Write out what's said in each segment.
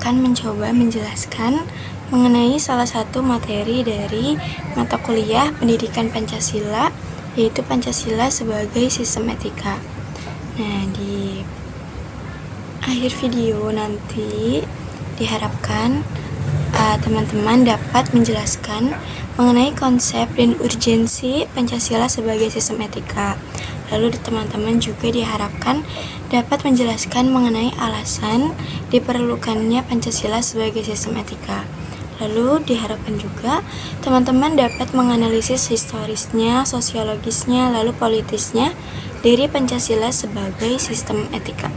akan mencoba menjelaskan mengenai salah satu materi dari mata kuliah Pendidikan Pancasila, yaitu Pancasila sebagai sistem etika. Nah, di akhir video nanti diharapkan teman-teman dapat menjelaskan mengenai konsep dan urgensi Pancasila sebagai sistem etika. Lalu teman-teman juga diharapkan dapat menjelaskan mengenai alasan diperlukannya Pancasila sebagai sistem etika. Lalu diharapkan juga teman-teman dapat menganalisis historisnya, sosiologisnya, lalu politisnya dari Pancasila sebagai sistem etika.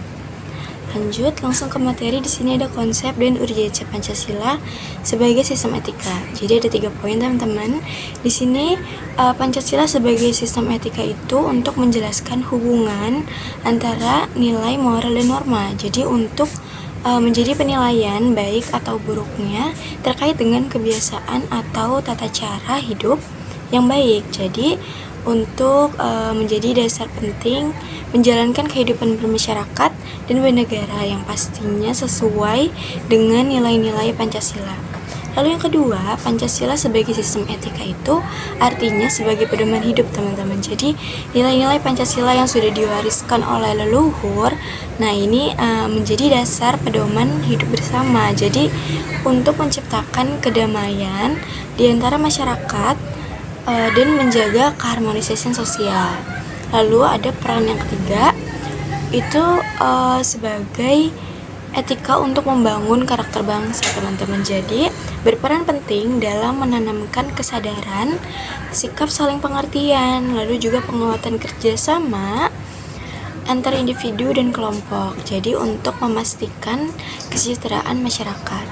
Lanjut langsung ke materi. Di sini ada konsep dan urgensi Pancasila sebagai sistem etika. Jadi ada 3 poin teman-teman. Di sini Pancasila sebagai sistem etika itu untuk menjelaskan hubungan antara nilai, moral, dan norma. Jadi untuk menjadi penilaian baik atau buruknya terkait dengan kebiasaan atau tata cara hidup yang baik. Jadi untuk menjadi dasar penting menjalankan kehidupan bermasyarakat dan bernegara yang pastinya sesuai dengan nilai-nilai Pancasila. Lalu yang kedua, Pancasila sebagai sistem etika itu artinya sebagai pedoman hidup teman-teman. Jadi nilai-nilai Pancasila yang sudah diwariskan oleh leluhur, nah ini menjadi dasar pedoman hidup bersama. Jadi untuk menciptakan kedamaian di antara masyarakat dan menjaga keharmonisasian sosial. Lalu ada peran yang ketiga, itu sebagai etika untuk membangun karakter bangsa teman-teman. Jadi berperan penting dalam menanamkan kesadaran, sikap saling pengertian, lalu juga penguatan kerjasama antara individu dan kelompok. Jadi untuk memastikan kesejahteraan masyarakat.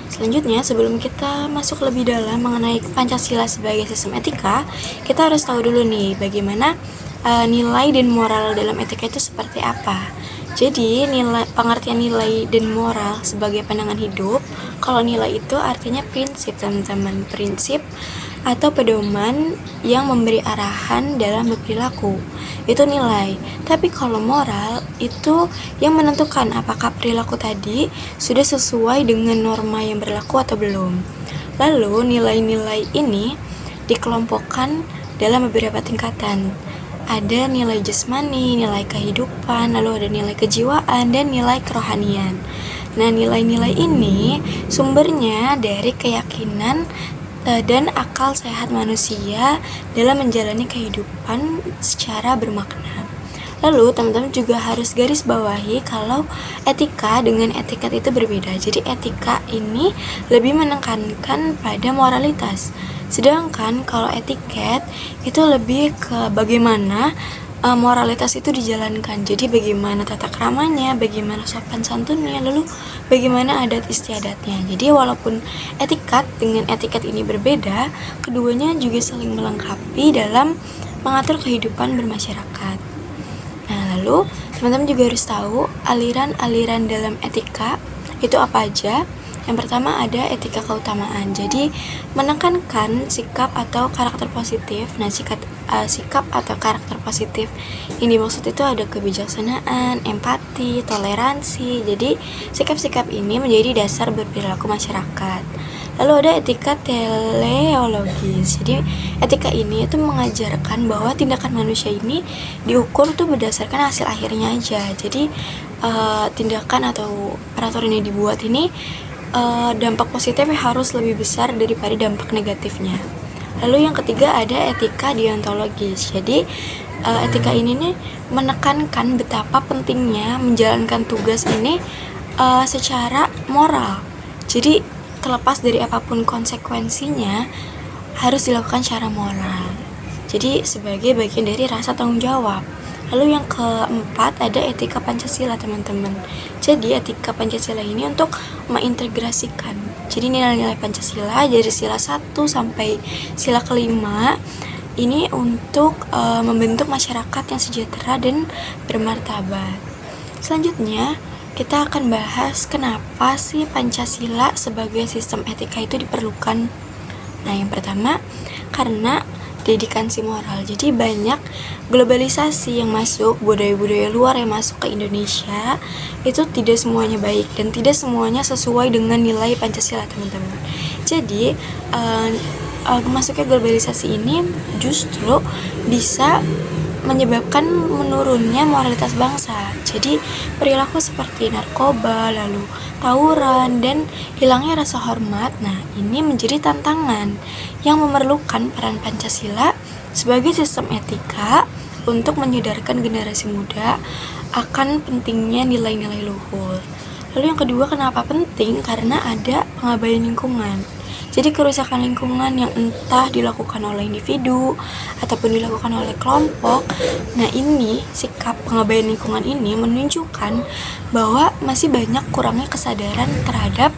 Selanjutnya, sebelum kita masuk lebih dalam mengenai Pancasila sebagai sistem etika, kita harus tahu dulu nih bagaimana nilai dan moral dalam etika itu seperti apa. Jadi pengertian nilai dan moral sebagai pandangan hidup. Kalau nilai itu artinya prinsip teman-teman, prinsip atau pedoman yang memberi arahan dalam berperilaku, itu nilai. Tapi kalau moral itu yang menentukan apakah perilaku tadi sudah sesuai dengan norma yang berlaku atau belum. Lalu nilai-nilai ini dikelompokkan dalam beberapa tingkatan. Ada nilai jasmani, nilai kehidupan, lalu ada nilai kejiwaan, dan nilai kerohanian. Nah, nilai-nilai ini sumbernya dari keyakinan dan akal sehat manusia dalam menjalani kehidupan secara bermakna. Lalu teman-teman juga harus garis bawahi kalau etika dengan etiket itu berbeda. Jadi etika ini lebih menekankan pada moralitas, sedangkan kalau etiket itu lebih ke bagaimana moralitas itu dijalankan. Jadi bagaimana tata keramanya, bagaimana sopan santunnya, lalu bagaimana adat istiadatnya. Jadi walaupun etikat dengan etiket ini berbeda, keduanya juga saling melengkapi dalam mengatur kehidupan bermasyarakat. Nah, lalu teman-teman juga harus tahu aliran-aliran dalam etika itu apa aja. Yang pertama ada etika keutamaan. Jadi menekankan sikap atau karakter positif. Nah, sikap atau karakter positif yang dimaksud itu ada kebijaksanaan, empati, toleransi. Jadi sikap-sikap ini menjadi dasar berperilaku masyarakat. Lalu ada etika teleologis. Jadi etika ini itu mengajarkan bahwa tindakan manusia ini diukur tuh berdasarkan hasil akhirnya aja. Jadi tindakan atau peraturan yang dibuat ini dampak positifnya harus lebih besar daripada dampak negatifnya. Lalu yang ketiga ada etika deontologis. Jadi etika ini nih menekankan betapa pentingnya menjalankan tugas ini secara moral. Jadi terlepas dari apapun konsekuensinya harus dilakukan secara moral. Jadi sebagai bagian dari rasa tanggung jawab. Lalu yang keempat ada etika Pancasila teman-teman. Jadi etika Pancasila ini untuk mengintegrasikan. Jadi nilai-nilai Pancasila dari sila 1 sampai sila kelima ini untuk membentuk masyarakat yang sejahtera dan bermartabat. Selanjutnya kita akan bahas kenapa sih Pancasila sebagai sistem etika itu diperlukan. Nah, yang pertama karena dedikasi moral. Jadi banyak globalisasi yang masuk, budaya-budaya luar yang masuk ke Indonesia, itu tidak semuanya baik dan tidak semuanya sesuai dengan nilai Pancasila, teman-teman. Jadi masuknya globalisasi ini justru bisa menyebabkan menurunnya moralitas bangsa. Jadi perilaku seperti narkoba, lalu tawuran, dan hilangnya rasa hormat. Nah, ini menjadi tantangan yang memerlukan peran Pancasila sebagai sistem etika untuk menyadarkan generasi muda akan pentingnya nilai-nilai luhur. Lalu yang kedua, kenapa penting? Karena ada pengabaian lingkungan. Jadi kerusakan lingkungan yang entah dilakukan oleh individu ataupun dilakukan oleh kelompok. Nah, ini sikap pengabaian lingkungan ini menunjukkan bahwa masih banyak kurangnya kesadaran terhadap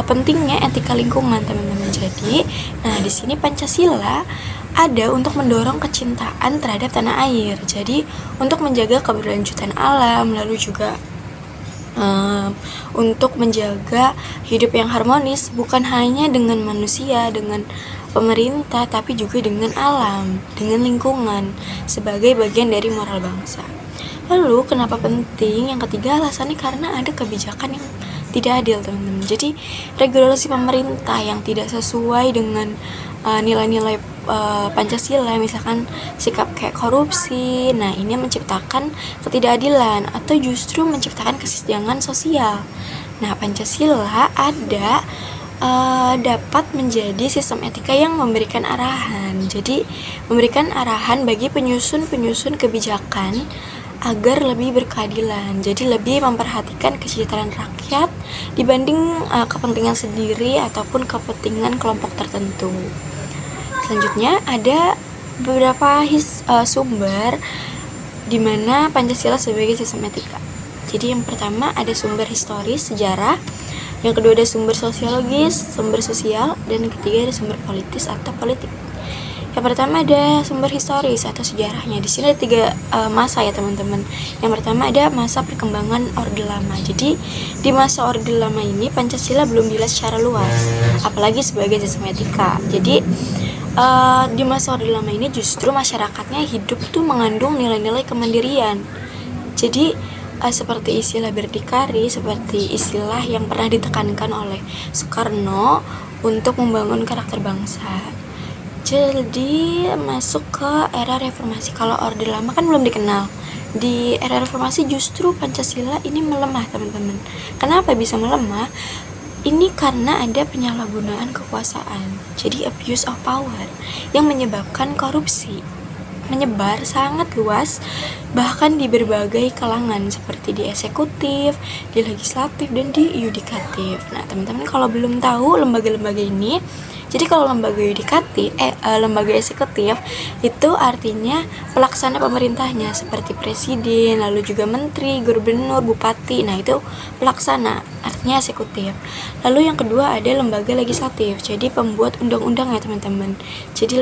pentingnya etika lingkungan, teman-teman. Jadi, nah di sini Pancasila ada untuk mendorong kecintaan terhadap tanah air. Jadi, untuk menjaga keberlanjutan alam, lalu juga untuk menjaga hidup yang harmonis, bukan hanya dengan manusia, dengan pemerintah, tapi juga dengan alam, dengan lingkungan, sebagai bagian dari moral bangsa. Lalu kenapa penting? Yang ketiga, alasannya karena ada kebijakan yang tidak adil, teman-teman. Jadi regulasi pemerintah yang tidak sesuai dengan nilai-nilai Pancasila, misalkan sikap kayak korupsi, nah ini menciptakan ketidakadilan atau justru menciptakan kesenjangan sosial. Nah, Pancasila ada dapat menjadi sistem etika yang memberikan arahan. Jadi memberikan arahan bagi penyusun kebijakan agar lebih berkeadilan. Jadi lebih memperhatikan kesejahteraan rakyat dibanding kepentingan sendiri ataupun kepentingan kelompok tertentu. Selanjutnya ada beberapa sumber di mana Pancasila sebagai sistem etika. Jadi yang pertama ada sumber historis, sejarah. Yang kedua ada sumber sosiologis, sumber sosial, dan yang ketiga ada sumber politis atau politik. Yang pertama ada sumber historis atau sejarahnya. Di sini ada 3 masa ya, teman-teman. Yang pertama ada masa perkembangan Orde Lama. Jadi di masa Orde Lama ini Pancasila belum jelas secara luas, apalagi sebagai sistem etika. Jadi di masa Orde Lama ini justru masyarakatnya hidup tuh mengandung nilai-nilai kemandirian. Jadi seperti istilah berdikari, seperti istilah yang pernah ditekankan oleh Soekarno untuk membangun karakter bangsa. Jadi masuk ke era reformasi. Kalau Orde Lama kan belum dikenal. Di era reformasi justru Pancasila ini melemah, teman-teman. Kenapa bisa melemah? Ini karena ada penyalahgunaan kekuasaan, jadi abuse of power, yang menyebabkan korupsi menyebar sangat luas, bahkan di berbagai kalangan seperti di eksekutif, di legislatif, dan di yudikatif. Nah, teman-teman kalau belum tahu lembaga-lembaga ini, jadi kalau lembaga eksekutif itu artinya pelaksana pemerintahnya seperti presiden, lalu juga menteri, gubernur, bupati. Nah, itu pelaksana, artinya eksekutif. Lalu yang kedua ada lembaga legislatif, jadi pembuat undang-undang ya, teman-teman. Jadi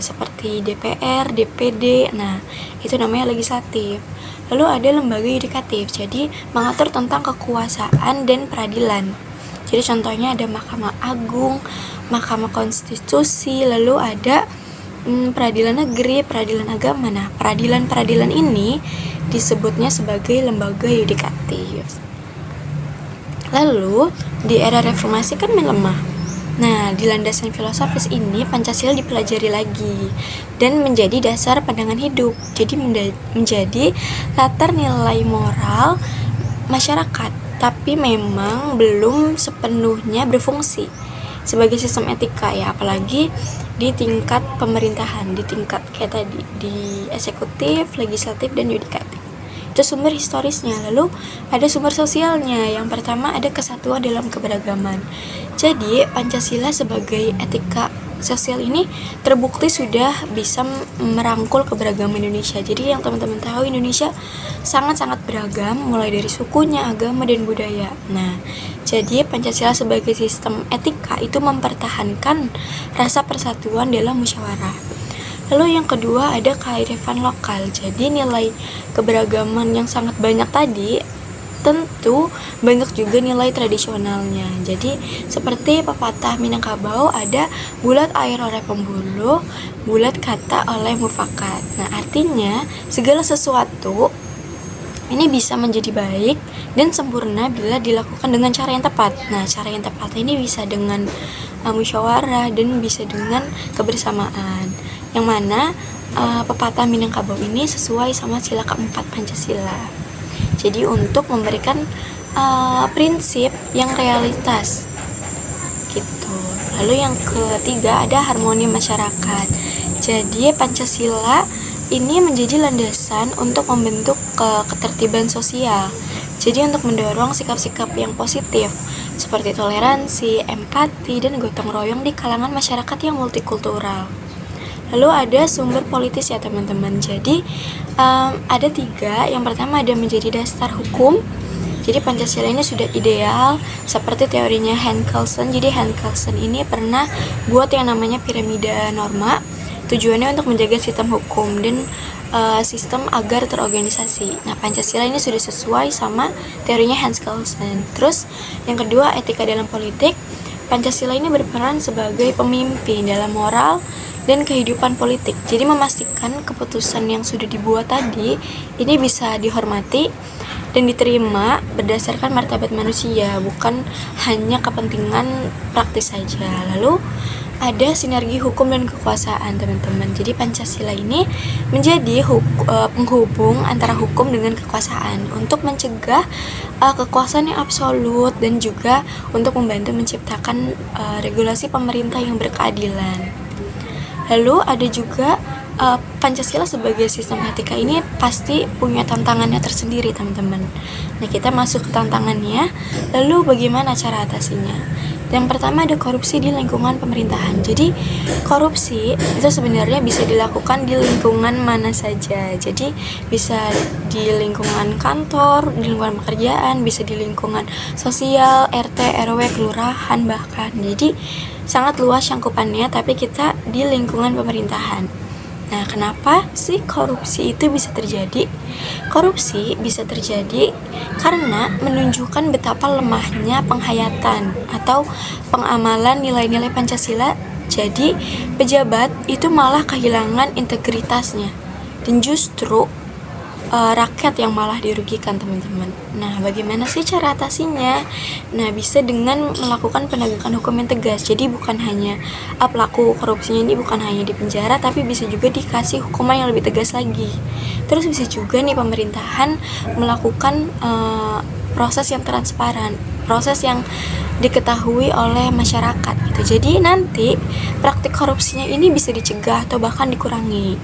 seperti DPR, DPD, nah itu namanya legislatif. Lalu ada lembaga yudikatif, jadi mengatur tentang kekuasaan dan peradilan. Jadi contohnya ada Mahkamah Agung, Mahkamah Konstitusi, lalu ada peradilan negeri, peradilan agama. Nah, peradilan ini disebutnya sebagai lembaga yudikatif. Lalu di era reformasi kan melemah. Nah, di landasan filosofis ini Pancasila dipelajari lagi dan menjadi dasar pandangan hidup. Jadi menjadi latar nilai moral masyarakat, tapi memang belum sepenuhnya berfungsi sebagai sistem etika ya, apalagi di tingkat pemerintahan, di tingkat kayak tadi, di eksekutif, legislatif, dan yudikatif. Itu sumber historisnya. Lalu ada sumber sosialnya. Yang pertama ada kesatuan dalam keberagaman. Jadi Pancasila sebagai etika sosial ini terbukti sudah bisa merangkul keberagaman Indonesia. Jadi yang teman-teman tahu, Indonesia sangat-sangat beragam, mulai dari sukunya, agama, dan budaya. Nah, jadi Pancasila sebagai sistem etika itu mempertahankan rasa persatuan dalam musyawarah. Lalu yang kedua ada kearifan lokal. Jadi nilai keberagaman yang sangat banyak tadi tentu banyak juga nilai tradisionalnya. Jadi seperti pepatah Minangkabau ada bulat air oleh pembuluh, bulat kata oleh mufakat. Nah, artinya segala sesuatu ini bisa menjadi baik dan sempurna bila dilakukan dengan cara yang tepat. Nah, cara yang tepat ini bisa dengan musyawarah dan bisa dengan kebersamaan. Yang mana pepatah Minangkabau ini sesuai sama sila keempat Pancasila. Jadi untuk memberikan prinsip yang realitas gitu. Lalu yang ketiga ada harmoni masyarakat. Jadi Pancasila ini menjadi landasan untuk membentuk ketertiban sosial. Jadi untuk mendorong sikap-sikap yang positif seperti toleransi, empati, dan gotong royong di kalangan masyarakat yang multikultural. Lalu ada sumber politis ya teman-teman. Jadi ada 3. Yang pertama ada menjadi dasar hukum. Jadi Pancasila ini sudah ideal seperti teorinya Hans Kelsen. Jadi Hans Kelsen ini pernah buat yang namanya piramida norma. Tujuannya untuk menjaga sistem hukum dan sistem agar terorganisasi. Nah, Pancasila ini sudah sesuai sama teorinya Hans Kelsen. Terus yang kedua etika dalam politik. Pancasila ini berperan sebagai pemimpin dalam moral dan kehidupan politik. Jadi memastikan keputusan yang sudah dibuat tadi ini bisa dihormati dan diterima berdasarkan martabat manusia, bukan hanya kepentingan praktis saja. Lalu ada sinergi hukum dan kekuasaan, teman-teman. Jadi Pancasila ini menjadi penghubung antara hukum dengan kekuasaan untuk mencegah kekuasaan yang absolut dan juga untuk membantu menciptakan regulasi pemerintah yang berkeadilan. Lalu ada juga Pancasila sebagai sistem etika ini pasti punya tantangannya tersendiri, teman-teman. Nah, kita masuk ke tantangannya. Lalu bagaimana cara atasinya? Yang pertama ada korupsi di lingkungan pemerintahan. Jadi korupsi itu sebenarnya bisa dilakukan di lingkungan mana saja. Jadi bisa di lingkungan kantor, di lingkungan pekerjaan, bisa di lingkungan sosial, RT, RW, kelurahan bahkan. Jadi sangat luas cangkupannya, tapi kita di lingkungan pemerintahan. Nah, kenapa sih korupsi itu bisa terjadi? Korupsi bisa terjadi karena menunjukkan betapa lemahnya penghayatan atau pengamalan nilai-nilai Pancasila. Jadi, pejabat itu malah kehilangan integritasnya dan justru rakyat yang malah dirugikan, teman-teman. Nah, bagaimana sih cara atasinya? Nah, bisa dengan melakukan penegakan hukum yang tegas. Jadi bukan hanya pelaku korupsinya ini bukan hanya dipenjara, tapi bisa juga dikasih hukuman yang lebih tegas lagi. Terus bisa juga nih pemerintahan melakukan proses yang transparan, proses yang diketahui oleh masyarakat gitu. Jadi nanti praktik korupsinya ini bisa dicegah atau bahkan dikurangi.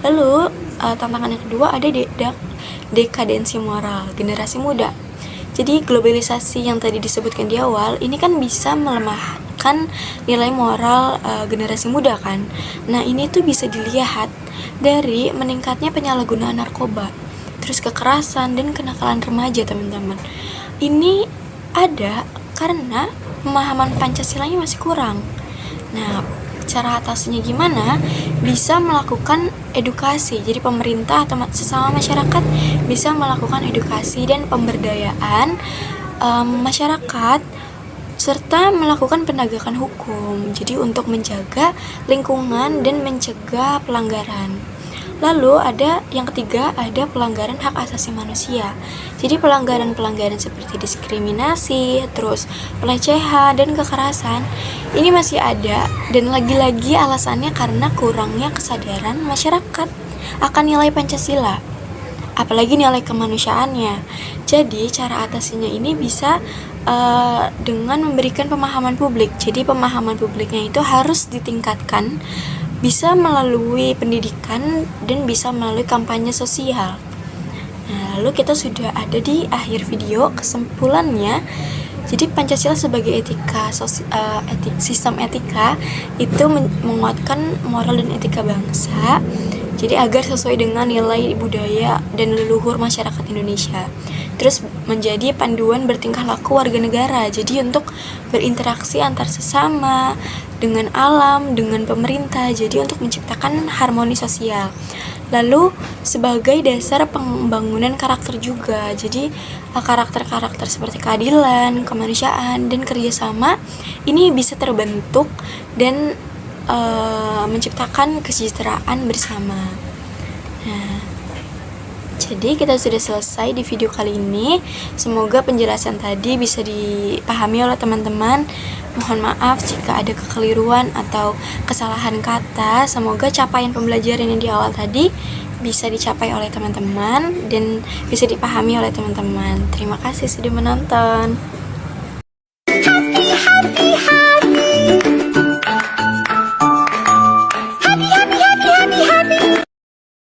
Lalu tantangan yang kedua ada dekadensi moral generasi muda. Jadi globalisasi yang tadi disebutkan di awal ini kan bisa melemahkan nilai moral generasi muda kan. Nah, ini tuh bisa dilihat dari meningkatnya penyalahgunaan narkoba, terus kekerasan dan kenakalan remaja, teman-teman. Ini ada karena pemahaman Pancasilanya masih kurang. Nah, cara atasinya gimana? Bisa melakukan edukasi. Jadi pemerintah atau sesama masyarakat bisa melakukan edukasi dan pemberdayaan masyarakat serta melakukan penegakan hukum. Jadi untuk menjaga lingkungan dan mencegah pelanggaran. Lalu ada yang ketiga, ada pelanggaran hak asasi manusia. Jadi pelanggaran-pelanggaran seperti diskriminasi, terus pelecehan dan kekerasan ini masih ada, dan lagi-lagi alasannya karena kurangnya kesadaran masyarakat akan nilai Pancasila, apalagi nilai kemanusiaannya. Jadi cara atasinya ini bisa dengan memberikan pemahaman publik. Jadi pemahaman publiknya itu harus ditingkatkan, bisa melalui pendidikan dan bisa melalui kampanye sosial. Nah, lalu kita sudah ada di akhir video kesimpulannya. Jadi Pancasila sebagai sistem etika itu menguatkan moral dan etika bangsa. Jadi agar sesuai dengan nilai budaya dan leluhur masyarakat Indonesia. Terus menjadi panduan bertingkah laku warga negara. Jadi untuk berinteraksi antar sesama, dengan alam, dengan pemerintah. Jadi untuk menciptakan harmoni sosial. Lalu sebagai dasar pembangunan karakter juga. Jadi karakter-karakter seperti keadilan, kemanusiaan, dan kerjasama ini bisa terbentuk dan menciptakan kesejahteraan bersama. Nah, jadi kita sudah selesai di video kali ini. Semoga penjelasan tadi bisa dipahami oleh teman-teman. Mohon maaf jika ada kekeliruan atau kesalahan kata. Semoga capaian pembelajaran yang di awal tadi bisa dicapai oleh teman-teman dan bisa dipahami oleh teman-teman. Terima kasih sudah menonton.